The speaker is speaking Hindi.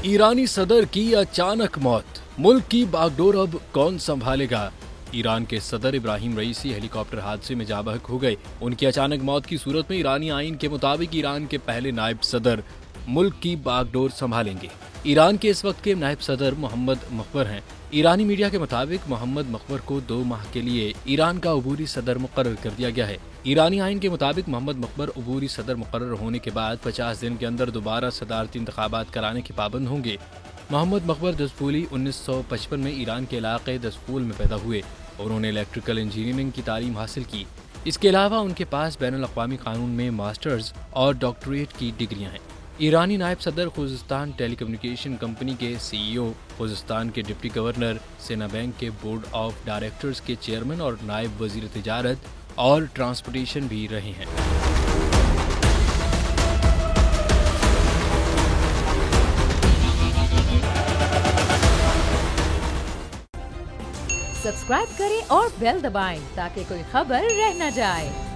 ईरानी सदर की अचानक मौत, मुल्क की बागडोर अब कौन संभालेगा। ईरान के सदर इब्राहिम रईसी हेलीकॉप्टर हादसे में जाँ बहक हो गए। उनकी अचानक मौत की सूरत में ईरानी आईन के मुताबिक ईरान के पहले नायब सदर मुल्क की बागडोर संभालेंगे। ईरान के इस वक्त के नायब सदर मोहम्मद मकबर हैं। ईरानी मीडिया के मुताबिक मोहम्मद मकबर को 2 माह के लिए ईरान का अबूरी सदर मुकर्रर कर दिया गया है। ईरानी आईन के मुताबिक मोहम्मद मकबर अबूरी सदर मुकर्रर होने के बाद 50 दिन के अंदर दोबारा सदारती इंतखाबात कराने के पाबंद होंगे। मोहम्मद मकबर दस्तूरी 1955 में ईरान के इलाके दस्तूल में पैदा हुए। उन्होंने इलेक्ट्रिकल इंजीनियरिंग की तालीम हासिल की। इसके अलावा उनके पास बैनुल-अक़वामी कानून में मास्टर्स और डॉक्टरेट की डिग्रियां हैं। ईरानी नायब सदर खुज़स्तान टेलीकम्युनिकेशन कंपनी के CEO, खुज़स्तान के डिप्टी गवर्नर, सेना बैंक के बोर्ड ऑफ डायरेक्टर्स के चेयरमैन और नायब वज़ीर तिजारत और ट्रांसपोर्टेशन भी रहे हैं। सब्सक्राइब करें और बेल दबाएं ताकि कोई खबर रह न जाए।